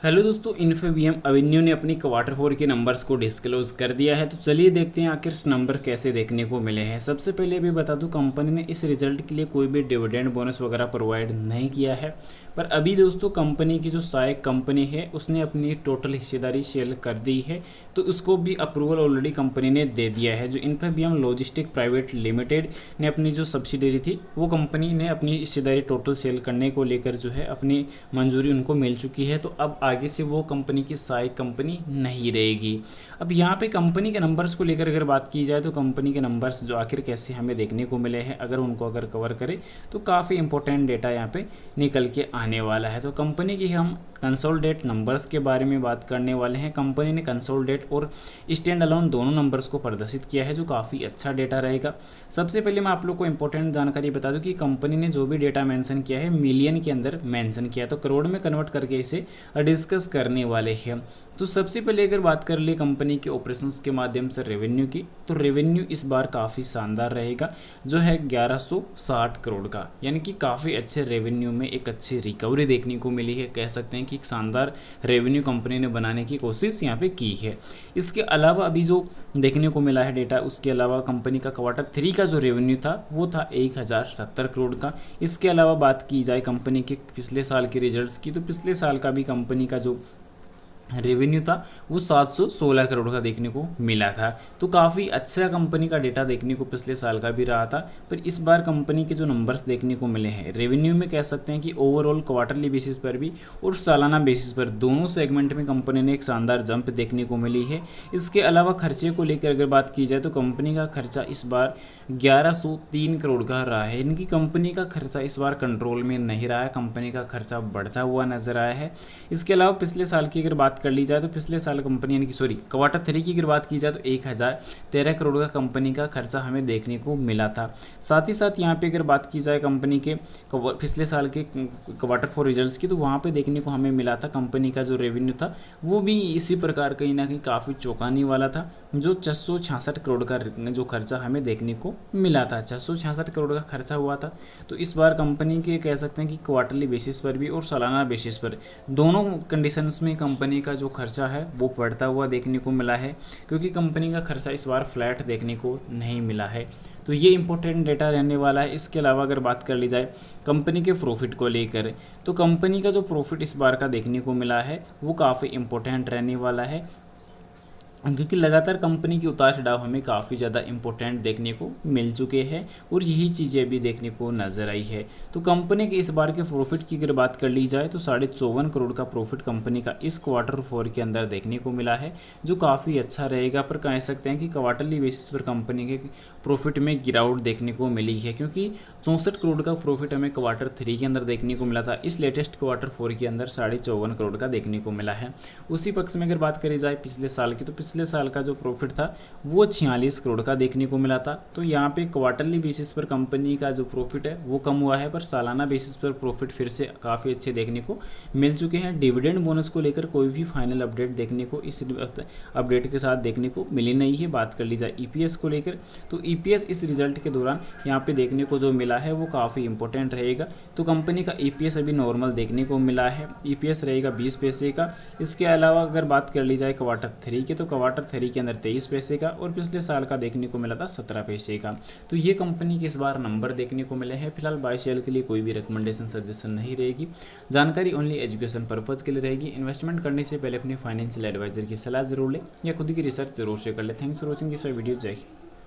Hello दोस्तों, इन्फोबीएम Avenue ने अपनी क्वार्टर फोर के नंबर्स को डिस्क्लोज कर दिया है। तो चलिए देखते हैं आखिर इस नंबर कैसे देखने को मिले हैं। सबसे पहले भी बता दूं, कंपनी ने इस रिजल्ट के लिए कोई भी डिविडेंड बोनस वगैरह प्रोवाइड नहीं किया है। पर अभी दोस्तों कंपनी की जो सहायक कंपनी है उसने अपनी टोटल हिस्सेदारी सेल कर दी है, तो उसको भी अप्रूवल ऑलरेडी कंपनी ने दे दिया है। जो इन्फोबीएम लॉजिस्टिक प्राइवेट लिमिटेड ने अपनी जो सब्सिडरी थी वो कंपनी ने अपनी हिस्सेदारी टोटल सेल करने को लेकर जो है अपनी मंजूरी उनको मिल चुकी है। तो अब आगे से वो कंपनी की सहायक कंपनी नहीं रहेगी। अब यहाँ पे कंपनी के नंबर्स को लेकर अगर बात की जाए तो कंपनी के नंबर्स जो आखिर कैसे हमें देखने को मिले हैं, अगर उनको अगर कवर करें तो काफ़ी इंपॉर्टेंट डेटा यहाँ पे निकल के आने वाला है। तो कंपनी की हम कंसोलिडेट नंबर्स के बारे में बात करने वाले हैं। कंपनी ने कंसोलिडेट और स्टैंड अलोन दोनों नंबर्स को प्रदर्शित किया है, जो काफ़ी अच्छा डेटा रहेगा। सबसे पहले मैं आप लोग को इंपॉर्टेंट जानकारी बता दूं कि कंपनी ने जो भी डेटा मेंशन किया है मिलियन के अंदर मेंशन किया है, तो करोड़ में कन्वर्ट करके इसे डिस्कस करने वाले हैं। तो सबसे पहले अगर बात कर ले कंपनी के ऑपरेशंस के माध्यम से रेवेन्यू की, तो रेवेन्यू इस बार काफ़ी शानदार रहेगा, जो है 1160 करोड़ का, यानी कि काफ़ी अच्छे रेवेन्यू में एक अच्छी रिकवरी देखने को मिली है। कह सकते हैं कि एक शानदार रेवेन्यू कंपनी ने बनाने की कोशिश यहाँ पे की है। इसके अलावा अभी जो देखने को मिला है डेटा, उसके अलावा कंपनी का क्वार्टर 3 का जो रेवेन्यू था वो था 1070 करोड़ का। इसके अलावा बात की जाए कंपनी के पिछले साल के रिजल्ट्स की, तो पिछले साल का भी कंपनी का जो रेवेन्यू था वो 716 करोड़ का देखने को मिला था। तो काफ़ी अच्छा कंपनी का डेटा देखने को पिछले साल का भी रहा था। पर इस बार कंपनी के जो नंबर्स देखने को मिले हैं रेवेन्यू में, कह सकते हैं कि ओवरऑल क्वार्टरली बेसिस पर भी और सालाना बेसिस पर दोनों सेगमेंट में कंपनी ने एक शानदार जंप देखने को मिली है। इसके अलावा खर्चे को लेकर अगर बात की जाए तो कंपनी का खर्चा इस बार 1103 करोड़ का रहा है, यानी कि कंपनी का खर्चा इस बार कंट्रोल में नहीं रहा है, कंपनी का खर्चा बढ़ता हुआ नजर आया है। इसके अलावा पिछले साल की अगर बात कर ली जाए तो पिछले साल कंपनी यानी कि क्वार्टर 3 की अगर बात की जाए तो 1013 करोड़ का कंपनी का खर्चा हमें देखने को मिला था। साथ ही साथ यहाँ पे अगर बात की जाए कंपनी के पिछले साल के क्वार्टर 4 रिजल्ट्स की, तो वहाँ पे देखने को हमें मिला था कंपनी का जो रेवेन्यू था वो भी इसी प्रकार कहीं ना कहीं काफ़ी चौंकाने वाला था, जो 666 करोड़ का जो खर्चा हमें देखने को मिला था। 666 करोड़ का खर्चा हुआ था। तो इस बार कंपनी के कह सकते हैं कि क्वार्टरली बेसिस पर भी और सालाना बेसिस पर दोनों कंडीशंस में कंपनी का जो खर्चा है वो बढ़ता हुआ देखने को मिला है, क्योंकि कंपनी का खर्चा इस बार फ्लैट देखने को नहीं मिला है। तो ये इंपॉर्टेंट डेटा रहने वाला है। इसके अलावा अगर बात कर ली जाए कंपनी के प्रॉफिट को लेकर, तो कंपनी का जो प्रॉफिट इस बार का देखने को मिला है वो काफ़ी इंपॉर्टेंट रहने वाला है, क्योंकि लगातार कंपनी की उतार चढ़ाव हमें काफ़ी ज़्यादा इंपॉर्टेंट देखने को मिल चुके हैं और यही चीज़ें भी देखने को नज़र आई है। तो कंपनी के इस बार के प्रॉफिट की अगर बात कर ली जाए तो 54.5 करोड़ का प्रॉफिट कंपनी का इस क्वार्टर 4 के अंदर देखने को मिला है, जो काफ़ी अच्छा रहेगा। पर कह सकते हैं कि क्वार्टरली बेसिस पर कंपनी के प्रॉफिट में गिरावट देखने को मिली है, क्योंकि 64 करोड़ का प्रॉफिट हमें क्वार्टर 3 के अंदर देखने को मिला था। इस लेटेस्ट क्वार्टर 4 के अंदर 54.5 करोड़ का देखने को मिला है। उसी पक्ष में अगर बात करी जाए पिछले साल की, तो पिछले साल का जो प्रॉफिट था वो 46 करोड़ का देखने को मिला था। तो यहाँ पे क्वार्टरली बेसिस पर कंपनी का जो प्रॉफिट है वो कम हुआ है, पर सालाना बेसिस पर प्रॉफिट फिर से काफ़ी अच्छे देखने को मिल चुके हैं। डिविडेंड बोनस को लेकर कोई भी फाइनल अपडेट देखने को इस अपडेट के साथ देखने को मिली नहीं है। बात कर ली जाए ईपीएस को लेकर, तो ईपीएस इस रिजल्ट के दौरान यहाँ पे देखने को जो मिला है वो काफ़ी इंपॉर्टेंट रहेगा। तो कंपनी का ईपीएस अभी नॉर्मल देखने को मिला है, ईपीएस रहेगा 20 पैसे का। इसके अलावा अगर बात कर ली जाए क्वार्टर 3 के, तो क्वार्टर 3 के अंदर 23 पैसे का और पिछले साल का देखने को मिला था 17 पैसे का। तो ये कंपनी के इस बार नंबर देखने को मिले हैं। फिलहाल बाय शेयर के लिए कोई भी रिकमेंडेशन सजेशन नहीं रहेगी, जानकारी ओनली एजुकेशन पर्पज़ के लिए रहेगी। इन्वेस्टमेंट करने से पहले अपने फाइनेंशियल एडवाइजर की सलाह जरूर लें या खुद की रिसर्च जरूर से कर लें। Thanks for watching this video. जय हिंद।